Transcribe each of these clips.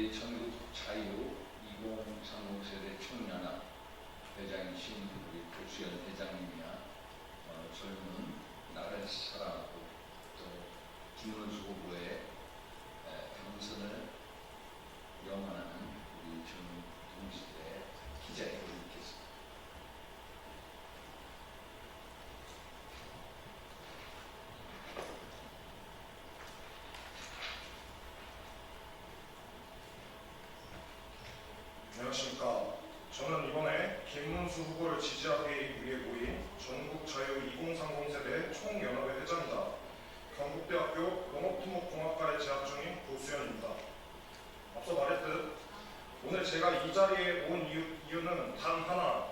우리 전국 자유 2030 세대 청년합 회장이신 우리 고수연 회장님이야 젊은 나라를 사랑하고 또 김문수 후보의 당선을 영원하는 우리 전동시대 기자에게 묻겠습니다. 안녕하십니까. 저는 이번에 김문수 후보를 지지하기 위해 모인 전국자유 2030 세대 총연합의 회장이다. 경북대학교 농업토목공학과에 재학 중인 고수연입니다. 앞서 말했듯 오늘 제가 이 자리에 온 이유는 단 하나,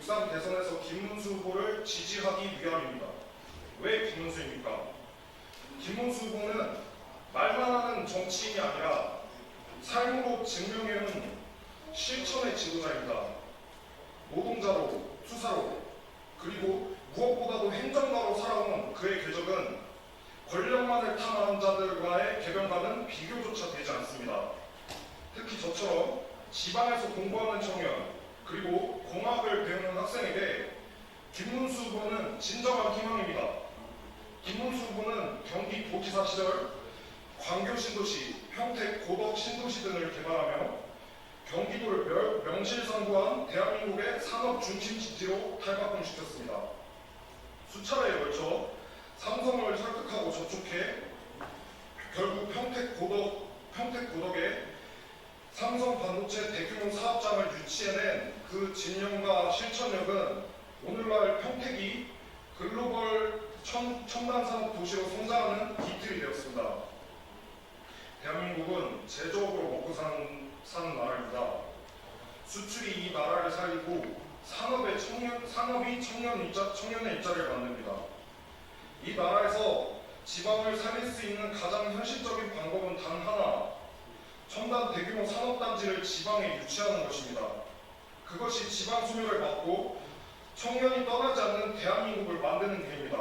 6.3 대선에서 김문수 후보를 지지하기 위함입니다. 왜 김문수입니까? 김문수 후보는 말만 하는 정치인이 아니라 삶으로 증명해온 실천의 지도자입니다. 노동자로, 투사로, 그리고 무엇보다도 행정가로 살아온 그의 궤적은 권력만을 탐하는 자들과의 개변과는 비교조차 되지 않습니다. 특히 저처럼 지방에서 공부하는 청년, 그리고 공학을 배우는 학생에게 김문수 후보는 진정한 희망입니다. 김문수 후보는 경기도지사 시절 광교 신도시, 평택 고덕 신도시 등을 개발하며 경기도를 명실상부한 대한민국의 산업 중심 지지로 탈바꿈시켰습니다. 수차례에 걸쳐 삼성을 설득하고 저촉해 결국 평택 고덕에 삼성 반도체 대규모 사업장을 유치해낸 그 진영과 실천력은 오늘날 평택이 글로벌 첨단 산업 도시로 성장하는 기틀이 되었습니다. 대한민국은 제조업으로 먹고 사는 나라입니다. 수출이 이 나라를 살리고 산업이 청년의 일자리를 만듭니다. 이 나라에서 지방을 살릴 수 있는 가장 현실적인 방법은 단 하나, 첨단 대규모 산업단지를 지방에 유치하는 것입니다. 그것이 지방 소멸을 막고 청년이 떠나지 않는 대한민국을 만드는 길입니다.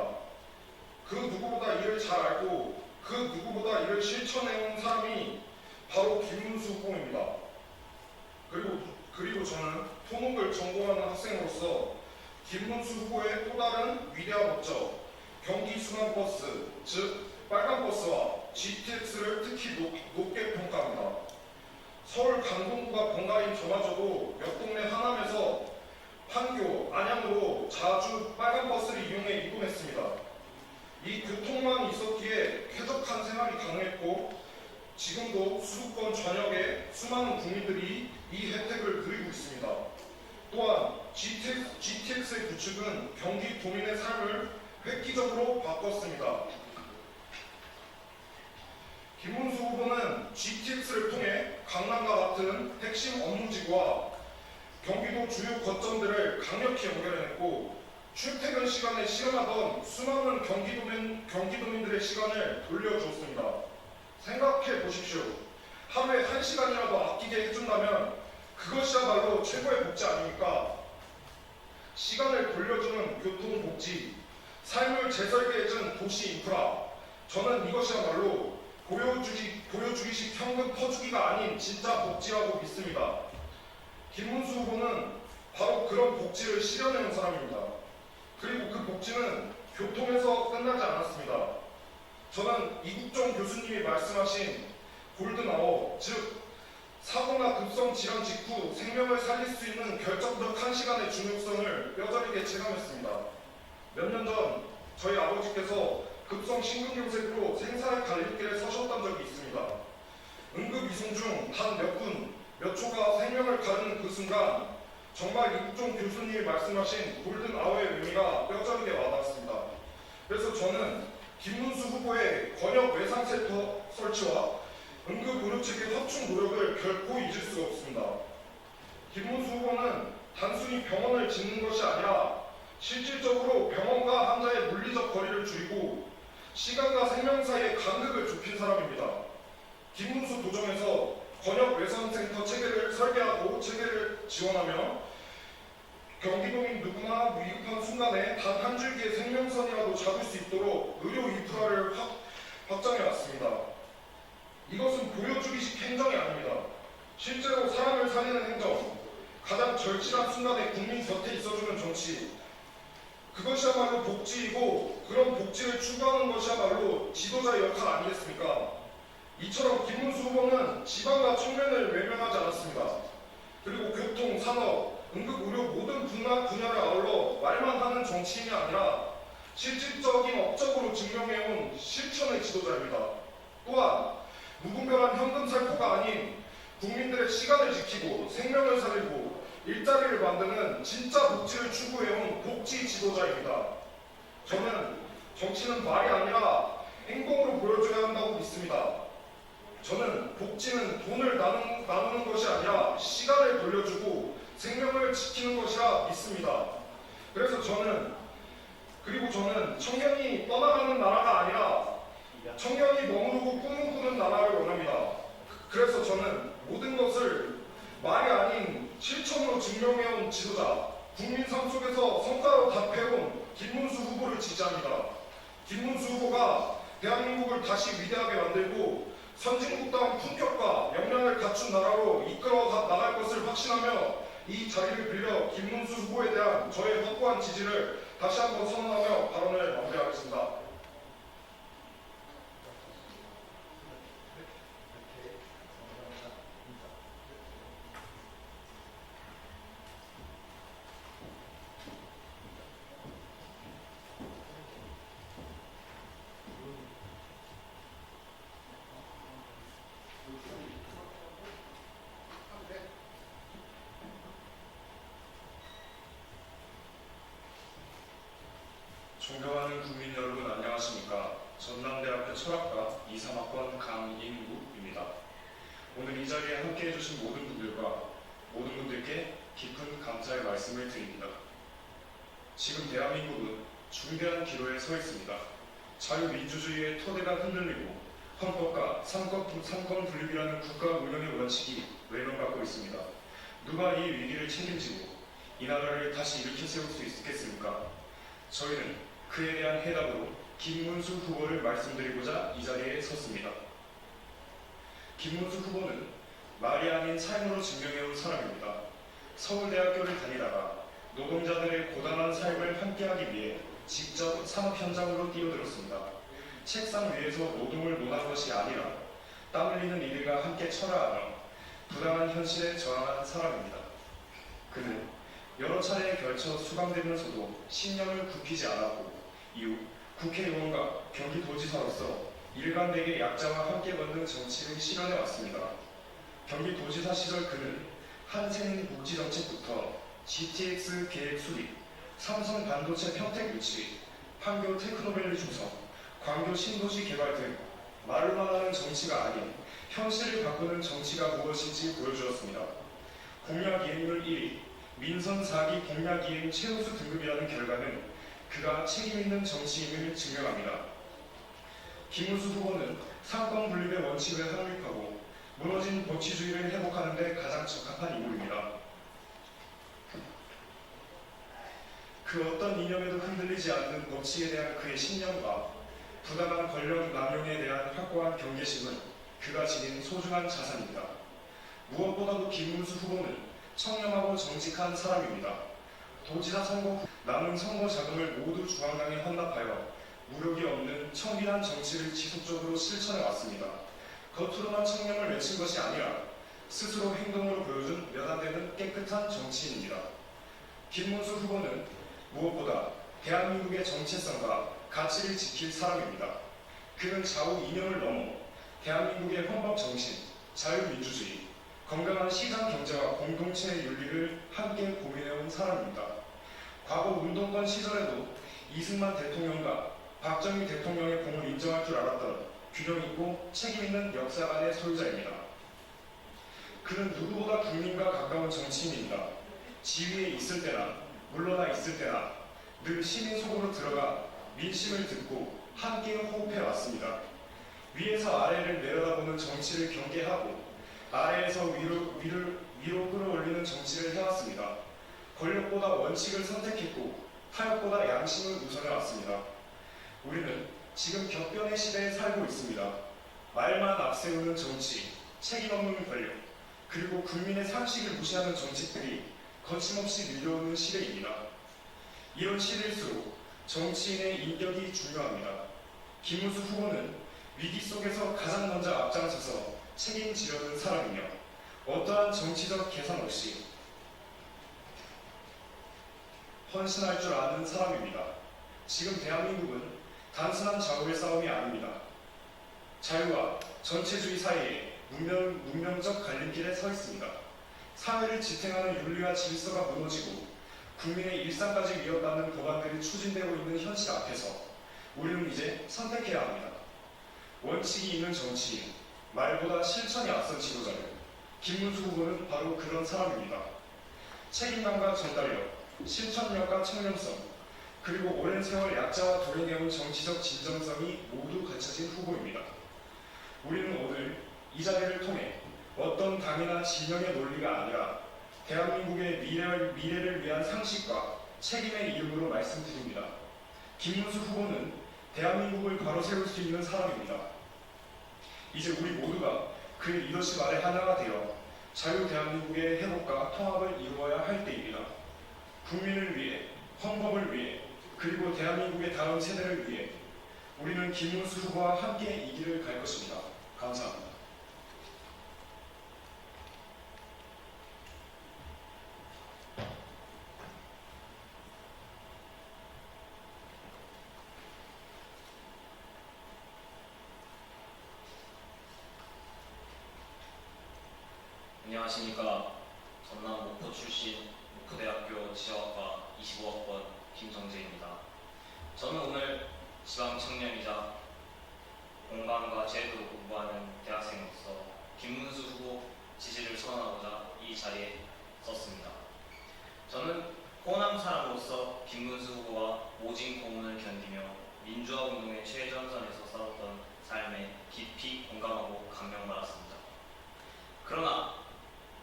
그 누구보다 이를 잘 알고 그 누구보다 이를 실천해온 사람이 바로 김문수 후보입니다. 그리고 저는 토목을 전공하는 학생으로서 김문수 후보의 또 다른 위대한 업적, 경기 순환버스, 즉 빨간버스와 GTX를 특히 높게 평가합니다. 서울 강동구가 번가인 저마저도 옆 동네 하남에서 판교, 안양으로 자주 빨간버스를 이용해 이동했습니다. 이 교통망이 있었기에 쾌적한 생활이 가능했고 지금도 수도권 전역의 수많은 국민들이 이 혜택을 누리고 있습니다. 또한 GTX의 구축은 경기도민의 삶을 획기적으로 바꿨습니다. 김문수 후보는 GTX를 통해 강남과 같은 핵심 업무지구와 경기도 주요 거점들을 강력히 연결해냈고 출퇴근 시간에 실현하던 수많은 경기도민들의 시간을 돌려주었습니다. 생각해 보십시오. 하루에 1시간이라도 아끼게 해준다면 그것이야말로 최고의 복지 아닙니까? 시간을 돌려주는 교통복지, 삶을 재설계해준 도시 인프라, 저는 이것이야말로 보여주기식 현금 퍼주기가 아닌 진짜 복지라고 믿습니다. 김문수 후보는 바로 그런 복지를 실현해온 사람입니다. 그리고 그 복지는 교통에서 끝나지 않았습니다. 저는 이국종 교수님이 말씀하신 골든아워, 즉 사고나 급성 질환 직후 생명을 살릴 수 있는 결정적 1시간의 중요성을 뼈저리게 체감했습니다. 몇 년 전 저희 아버지께서 급성 심근경색으로 생사의 갈림길에 서셨던 적이 있습니다. 응급 이송 중 단 몇 분, 몇 초가 생명을 가르는 그 순간 정말 이국종 교수님이 말씀하신 골든아워의 의미가 뼈저리게 와닿았습니다. 그래서 저는 김문수 후보의 권역 외상센터 설치와 응급의료체계 확충 노력을 결코 잊을 수가 없습니다. 김문수 후보는 단순히 병원을 짓는 것이 아니라 실질적으로 병원과 환자의 물리적 거리를 줄이고 시간과 생명 사이의 간극을 좁힌 사람입니다. 김문수 도정에서 권역 외상센터 체계를 설계하고 체계를 지원하며 경기도민 누구나 위급한 순간에 단 한 줄기의 생명선이라도 잡을 수 있도록 의료 인프라를 확장해 왔습니다. 이것은 보여주기식 행정이 아닙니다. 실제로 사람을 살리는 행정, 가장 절실한 순간에 국민 곁에 있어주는 정치, 그것이야말로 복지이고 그런 복지를 추구하는 것이야말로 지도자의 역할 아니겠습니까? 이처럼 김문수 후보는 지방과 청년을 외면하지 않았습니다. 그리고 교통, 산업, 응급, 의료 모든 분야를 아울러 말만 하는 정치인이 아니라 실질적인 업적으로 증명해온 실천의 지도자입니다. 또한 무분별한 현금 살포가 아닌 국민들의 시간을 지키고 생명을 살리고 일자리를 만드는 진짜 복지를 추구해온 복지 지도자입니다. 저는 정치는 말이 아니라 행동으로 보여줘야 한다고 믿습니다. 저는 복지는 돈을 나누는 것이 아니라 시간을 돌려주고 생명을 지키는 것이라 믿습니다. 그리고 저는 청년이 떠나가는 나라가 아니라 청년이 머무르고 꿈을 꾸는 나라를 원합니다. 그래서 저는 모든 것을 말이 아닌 실천으로 증명해온 지도자, 국민 삶 속에서 성과로 답해온 김문수 후보를 지지합니다. 김문수 후보가 대한민국을 다시 위대하게 만들고 선진국다운 품격과 역량을 갖춘 나라로 이끌어 나갈 것을 확신하며 이 자리를 빌려 김문수 후보에 대한 저의 확고한 지지를 다시 한번 선언하며 발언을 마무리하겠습니다. 존경하는 국민 여러분 안녕하십니까. 전남대학교 철학과 23학번 강인국입니다. 오늘 이 자리에 함께해 주신 모든 분들께 깊은 감사의 말씀을 드립니다. 지금 대한민국은 중대한 기로에 서 있습니다. 자유민주주의의 토대가 흔들리고 헌법과 삼권 분립이라는 국가 운영의 원칙이 외면받고 있습니다. 누가 이 위기를 책임지고 이 나라를 다시 일으켜 세울 수 있겠습니까? 저희는 그에 대한 해답으로 김문수 후보를 말씀드리고자 이 자리에 섰습니다. 김문수 후보는 말이 아닌 삶으로 증명해온 사람입니다. 서울대학교를 다니다가 노동자들의 고단한 삶을 함께하기 위해 직접 산업 현장으로 뛰어들었습니다. 책상 위에서 노동을 논한 것이 아니라 땀 흘리는 이들과 함께 철화하며 부당한 현실에 저항한 사람입니다. 그는 여러 차례에 걸쳐 수감되면서도 신념을 굽히지 않았고 이후 국회의원과 경기도지사로서 일관되게 약자와 함께 걷는 정치를 실현해왔습니다. 경기도지사 시절 그는 한생 복지정책부터 GTX 계획 수립, 삼성 반도체 평택 유치, 판교 테크노밸리 조성, 광교 신도시 개발 등 말로만 하는 정치가 아닌 현실을 바꾸는 정치가 무엇인지 보여주었습니다. 공약 이행률 1위, 민선 4기 공약 이행 최우수 등급이라는 결과는 그가 책임있는 정치인을 증명합니다. 김문수 후보는 삼권 분립의 원칙을 확립하고 무너진 법치주의를 회복하는 데 가장 적합한 인물입니다. 그 어떤 이념에도 흔들리지 않는 법치에 대한 그의 신념과 부당한 권력 남용에 대한 확고한 경계심은 그가 지닌 소중한 자산입니다. 무엇보다도 김문수 후보는 청렴하고 정직한 사람입니다. 도지사 선거 후 남은 선거 자금을 모두 중앙당에 헌납하여 무력이 없는 청빈한 정치를 지속적으로 실천해 왔습니다. 겉으로만 청렴을 외친 것이 아니라 스스로 행동으로 보여준 몇 안 되는 깨끗한 정치인입니다. 김문수 후보는 무엇보다 대한민국의 정체성과 가치를 지킬 사람입니다. 그는 좌우 이념을 넘어 대한민국의 헌법 정신, 자유민주주의, 건강한 시장 경제와 공동체의 윤리를 함께 고민해온 사람입니다. 과거 운동권 시절에도 이승만 대통령과 박정희 대통령의 공을 인정할 줄 알았던 균형 있고 책임 있는 역사관의 소유자입니다. 그는 누구보다 국민과 가까운 정치인입니다. 지위에 있을 때나 물러나 있을 때나 늘 시민 속으로 들어가 민심을 듣고 함께 호흡해 왔습니다. 위에서 아래를 내려다보는 정치를 경계하고 아래에서 위로 끌어올리는 정치를 해왔습니다. 권력보다 원칙을 선택했고 타협보다 양심을 우선해왔습니다. 우리는 지금 격변의 시대에 살고 있습니다. 말만 앞세우는 정치, 책임 없는 권력, 그리고 국민의 상식을 무시하는 정책들이 거침없이 밀려오는 시대입니다. 이런 시대일수록 정치인의 인격이 중요합니다. 김문수 후보는 위기 속에서 가장 먼저 앞장서서 책임지려는 사람이며 어떠한 정치적 계산 없이 헌신할 줄 아는 사람입니다. 지금 대한민국은 단순한 좌우의 싸움이 아닙니다. 자유와 전체주의 사이에 문명적 갈림길에 서 있습니다. 사회를 지탱하는 윤리와 질서가 무너지고 국민의 일상까지 위협받는 법안들이 추진되고 있는 현실 앞에서 우리는 이제 선택해야 합니다. 원칙이 있는 정치인, 말보다 실천이 앞선 지도자를 김문수 후보는 바로 그런 사람입니다. 책임감과 전달력, 실천력과 청렴성, 그리고 오랜 세월 약자와 동행해온 정치적 진정성이 모두 갖춰진 후보입니다. 우리는 오늘 이 자리를 통해 어떤 당이나 진영의 논리가 아니라 대한민국의 미래를 위한 상식과 책임의 이름으로 말씀드립니다. 김문수 후보는 대한민국을 바로 세울 수 있는 사람입니다. 이제 우리 모두가 그의 리더십 아래 하나가 되어 자유 대한민국의 회복과 통합을 이루어야 할 때입니다. 국민을 위해, 헌법을 위해, 그리고 대한민국의 다음 세대를 위해 우리는 김문수 후보와 함께 이 길을 갈 것입니다. 감사합니다. 안녕하십니까. 전남 목포 출신 목포대학교 지역학과 25학번 김정재입니다. 저는 오늘 지방청년이자 공방과 제도를 공부하는 대학생으로서 김문수 후보 지지를 선언하고자 이 자리에 섰습니다. 저는 호남 사람으로서 김문수 후보와 모진 고문을 견디며 민주화 운동의 최전선에서 싸웠던 삶에 깊이 공감하고 감명받았습니다. 그러나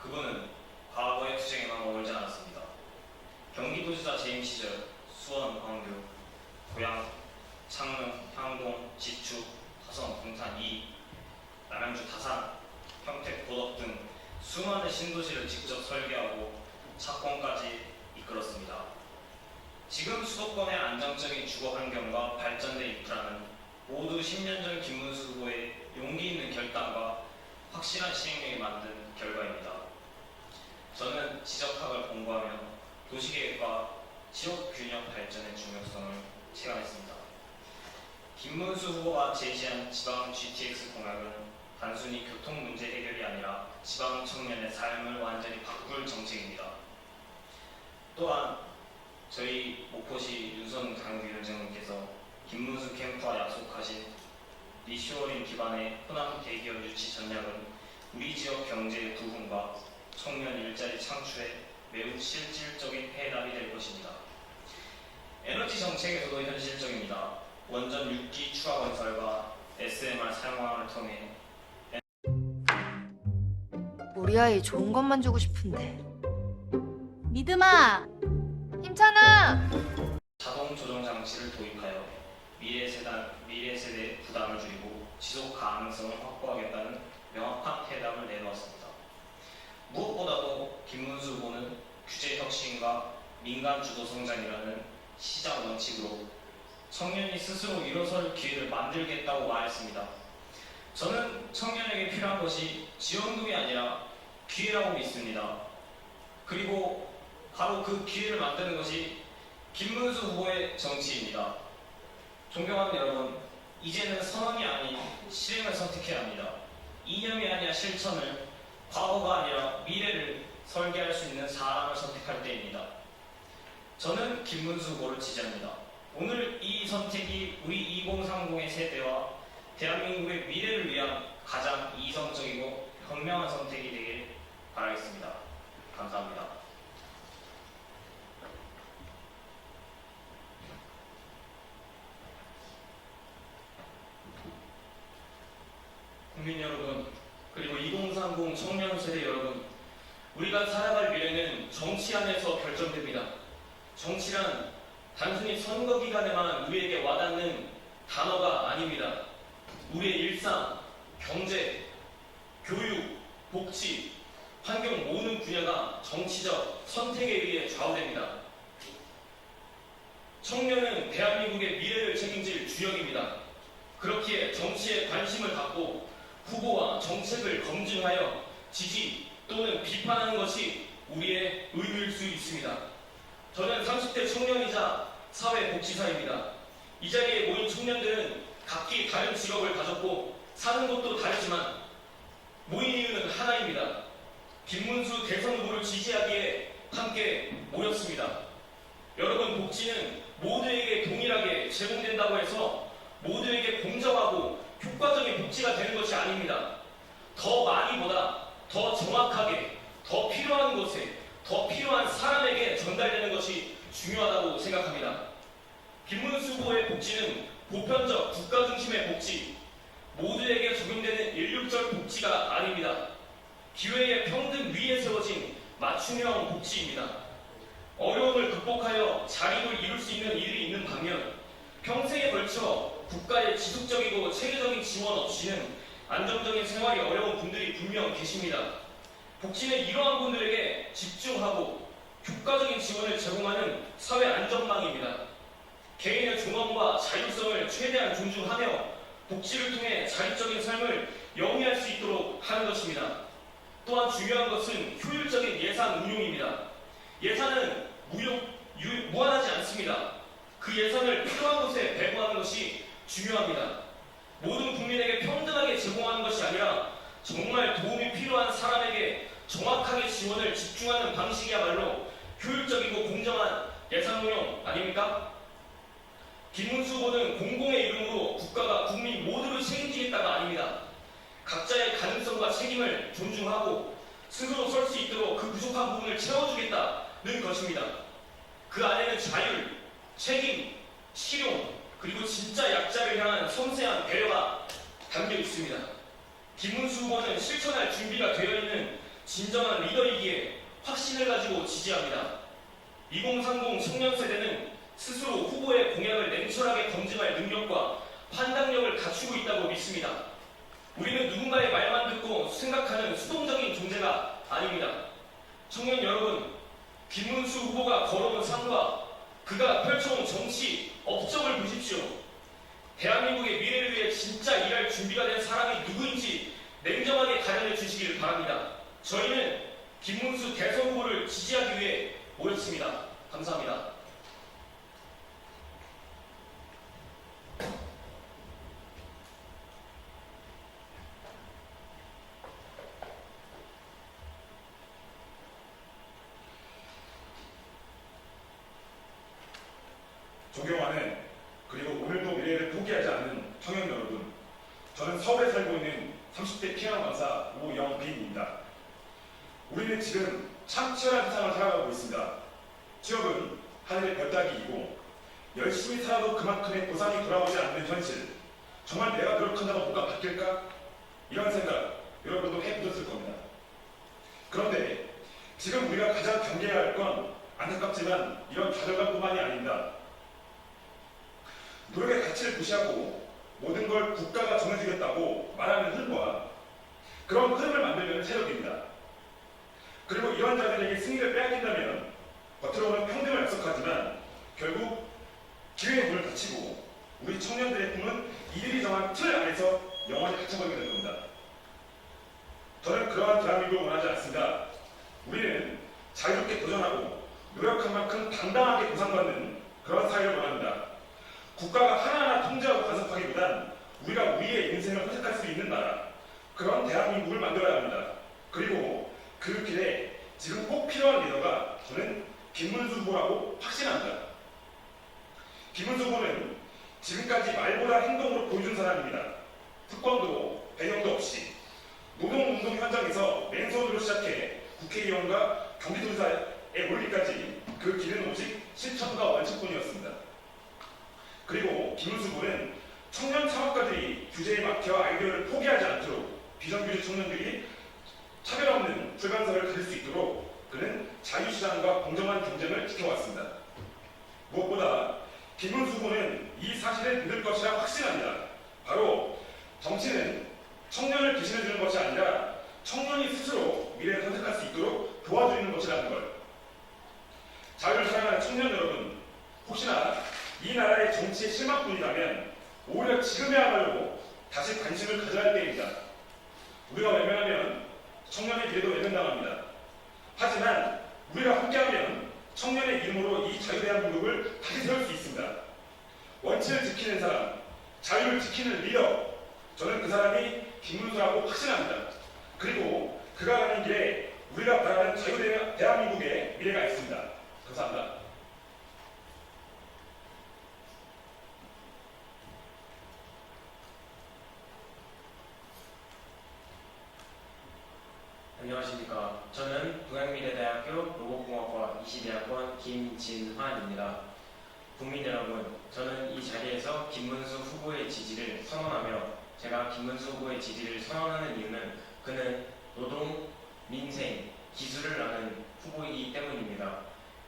그분은 과거의 투쟁에만 머물지 않았습니다. 경기도지사 재임 시절 수원, 광교, 고양, 창릉, 향동, 지축, 화성, 동탄, 이, 남양주, 다산, 평택, 고덕 등 수많은 신도시를 직접 설계하고 착공까지 이끌었습니다. 지금 수도권의 안정적인 주거 환경과 발전된 인프라는 모두 10년 전 김문수 후보의 용기 있는 결단과 확실한 시행력이 만든 결과입니다. 저는 지적학을 공부하며 도시계획과 지역균형 발전의 중요성을 체감했습니다. 김문수 후보가 제시한 지방 GTX 공약은 단순히 교통 문제 해결이 아니라 지방 청년의 삶을 완전히 바꿀 정책입니다. 또한 저희 목포시 윤선 당위원장님께서 김문수 캠프와 약속하신 리쇼어링 기반의 호남 대기업 유치 전략은 우리 지역 경제의 부흥과 청년 일자리 창출에 매우 실질적인 해답이 될 것입니다. 에너지 정책에서도 현실적입니다. 원전 6기 추가 건설과 SMR 사용화를 통해 우리 아이 좋은 것만 주고 싶은데. 믿음아, 힘찬아. 자동 조정 장치를 도입하여 미래 세대의 부담을 줄이고 지속 가능성을 확보하겠다는 명확한 해답을 내놓았습니다. 무엇보다도 김문수 후보는 규제 혁신과 민간 주도 성장이라는 시장 원칙으로 청년이 스스로 일어설 기회를 만들겠다고 말했습니다. 저는 청년에게 필요한 것이 지원금이 아니라 기회라고 믿습니다. 그리고 바로 그 기회를 만드는 것이 김문수 후보의 정치입니다. 존경하는 여러분, 이제는 선언이 아닌 실행을 선택해야 합니다. 이념이 아니라 실천을, 과거가 아니라 미래를 설계할 수 있는 사람을 선택할 때입니다. 저는 김문수 후보를 지지합니다. 오늘 이 선택이 우리 2030의 세대와 대한민국의 미래를 위한 가장 이성적이고 현명한 선택이 되길 바라겠습니다. 감사합니다. 국민 여러분, 그리고 2030 청년 세대 여러분, 우리가 살아갈 미래는 정치 안에서 결정됩니다. 정치란 단순히 선거 기간에만 우리에게 와닿는 단어가 아닙니다. 우리의 일상, 경제, 교육, 복지, 환경 모든 분야가 정치적 선택에 의해 좌우됩니다. 청년은 대한민국의 미래를 책임질 주역입니다. 그렇기에 정치에 관심을 갖고 후보와 정책을 검증하여 지지 또는 비판하는 것이 우리의 의무일 수 있습니다. 저는 30대 청년이자 사회복지사입니다. 이 자리에 모인 청년들은 각기 다른 직업을 가졌고 사는 곳도 다르지만 모인 이유는 하나입니다. 김문수 대선 후보를 지지하기에 함께 모였습니다. 여러분, 복지는 모두에게 동일하게 제공된다고 해서 모두에게 공정하고 효과적인 복지가 되는 것이 아닙니다. 더 많이보다 더 정확하게, 더 필요한 곳에, 더 필요한 사람에게 전달되는 것이 중요하다고 생각합니다. 김문수 후보의 복지는 보편적 국가 중심의 복지, 모두에게 적용되는 일률적 복지가 아닙니다. 기회의 평등 위에 세워진 맞춤형 복지입니다. 어려움을 극복하여 자립을 이룰 수 있는 일이 있는 반면 평생에 걸쳐 국가의 지속적이고 체계적인 지원 없이는 안정적인 생활이 어려운 분들이 분명 계십니다. 복지는 이러한 분들에게 집중하고 효과적인 지원을 제공하는 사회 안전망입니다. 개인의 존엄과 자율성을 최대한 존중하며 복지를 통해 자립적인 삶을 영위할 수 있도록 하는 것입니다. 또한 중요한 것은 효율적인 예산 운용입니다. 예산은 무한하지 않습니다. 그 예산을 필요한 곳에 배분하는 것이 중요합니다. 모든 국민에게 평등하게 제공하는 것이 아니라 정말 도움이 필요한 사람에게 정확하게 지원을 집중하는 방식이야말로 효율적이고 공정한 예산 운용 아닙니까? 김문수 후보는 공공의 이름으로 국가가 국민 모두를 책임지겠다가 아닙니다. 각자의 가능성과 책임을 존중하고 스스로 설 수 있도록 그 부족한 부분을 채워주겠다는 것입니다. 그 안에는 자율, 책임, 실용, 그리고 진짜 약자를 향한 섬세한 배려가 담겨 있습니다. 김문수 후보는 실천할 준비가 되어 있는 진정한 리더이기에 확신을 가지고 지지합니다. 2030 청년 세대는 스스로 후보의 공약을 냉철하게 검증할 능력과 판단력을 갖추고 있다고 믿습니다. 우리는 누군가의 말만 듣고 생각하는 수동적인 존재가 아닙니다. 청년 여러분, 김문수 후보가 걸어온 삶과 그가 펼쳐온 정치 업적을 보십시오. 대한민국의 미래를 위해 진짜 일할 준비가 된 사람이 누구인지 냉정하게 가려내 주시길 바랍니다. 저희는 김문수 대선 후보를 지지하기 위해 모였습니다. 감사합니다. 존경하는 그리고 오늘도 미래를 포기하지 않는 청년 여러분, 저는 서울에 살고 있는 30대 피아노 강사 오영빈입니다. 우리는 지금 참 치열한 세상을 살아가고 있습니다. 취업은 하늘의 별 따기이고 열심히 살아도 그만큼의 보상이 돌아오지 않는 현실, 정말 내가 노력한다고 뭐가 바뀔까? 이런 생각 여러분도 해보셨을 겁니다. 그런데 지금 우리가 가장 경계해야 할 건 안타깝지만 이런 좌절감뿐만이 아닙니다. 노력의 가치를 무시하고 모든 걸 국가가 정해주겠다고 말하는 흐름과 그런 흐름을 만들려는 세력입니다. 그리고 이런 자들에게 승리를 빼앗긴다면 겉으로는 평등을 약속하지만 결국 기회의 문을 닫히고 우리 청년들의 꿈은 이들이 정한 틀 안에서 영원히 갇혀버리게 될 겁니다. 저는 그러한 대한민국을 원하지 않습니다. 우리는 자유롭게 도전하고 노력한 만큼 당당하게 보상받는 그런 사회를 원합니다. 국가가 하나하나 통제하고 간섭하기보단 우리가 우리의 인생을 선택할 수 있는 나라, 그런 대한민국을 만들어야 합니다. 그리고 그 길에 지금 꼭 필요한 리더가 저는 김문수 후보라고 확신합니다. 김문수 후보는 지금까지 말보다 행동으로 보여준 사람입니다. 특권도 배경도 없이 노동운동 현장에서 맨손으로 시작해 국회의원과 경기도지사에 오르기까지 그 길은 오직 실천과 완칙뿐이었습니다. 그리고 김문수 후보는 청년 창업가들이 규제에 막혀 아이디어를 포기하지 않도록 비정규직 청년들이 차별 없는 출간사를 가질 수 있도록 그는 자유시장과 공정한 경쟁을 지켜왔습니다. 무엇보다 김문수 후보는 이 사실을 믿을 것이라 확신합니다. 바로 정치는 청년을 대신해주는 것이 아니라 청년이 스스로 미래를 선택할 수 있도록 도와주는 것이라는 걸. 자유를 사랑하는 청년 여러분, 혹시나 이 나라의 정치에 실망뿐이라면 오히려 지금이야말로 다시 관심을 가져야 할 때입니다. 우리가 외면하면 청년의 미래도 외면당합니다. 하지만 우리가 함께하면 청년의 이름으로 이 자유대한민국을 다시 세울 수 있습니다. 원칙을 지키는 사람, 자유를 지키는 리더, 저는 그 사람이 김문수라고 확신합니다. 그리고 그가 가는 길에 우리가 바라는 자유대한민국의 미래가 있습니다. 감사합니다. 안녕하십니까. 저는 동양미래대학교 로봇공학과 22학번 김진환입니다. 국민 여러분, 저는 이 자리에서 김문수 후보의 지지를 선언하며 제가 김문수 후보의 지지를 선언하는 이유는 그는 노동, 민생, 기술을 아는 후보이기 때문입니다.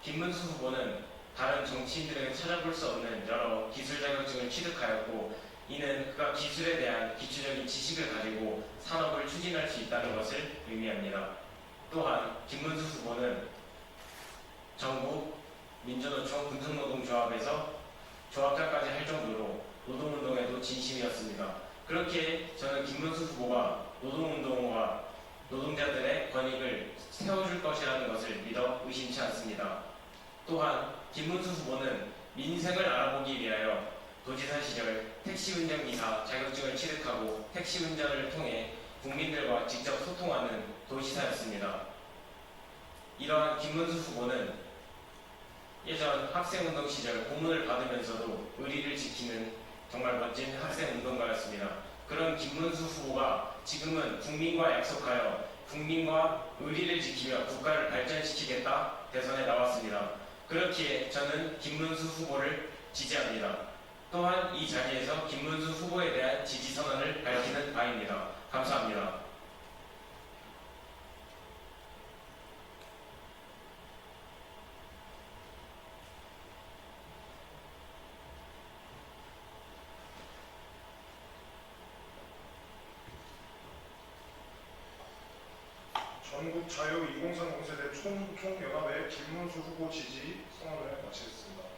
김문수 후보는 다른 정치인들에게 찾아볼 수 없는 여러 기술 자격증을 취득하였고 이는 그가 기술에 대한 기초적인 지식을 가지고 산업을 추진할 수 있다는 것을 의미합니다. 또한 김문수 후보는 전국 민주노총 군중노동조합에서 조합장까지 할 정도로 노동운동에도 진심이었습니다. 그렇기에 저는 김문수 후보가 노동운동과 노동자들의 권익을 세워줄 것이라는 것을 믿어 의심치 않습니다. 또한 김문수 후보는 민생을 알아보기 위하여 도지사 시절 택시운전기사 자격증을 취득하고 택시운전을 통해 국민들과 직접 소통하는 도지사였습니다. 이러한 김문수 후보는 예전 학생운동 시절 고문을 받으면서도 의리를 지키는 정말 멋진 학생운동가였습니다. 그런 김문수 후보가 지금은 국민과 약속하여 국민과 의리를 지키며 국가를 발전시키겠다 대선에 나왔습니다. 그렇기에 저는 김문수 후보를 지지합니다. 또한 이 자리에서 김문수 후보에 대한 지지 선언을 밝히는 바입니다. 감사합니다. 전국 자유 2030 세대 총연합회 김문수 후보 지지 선언을 마치겠습니다.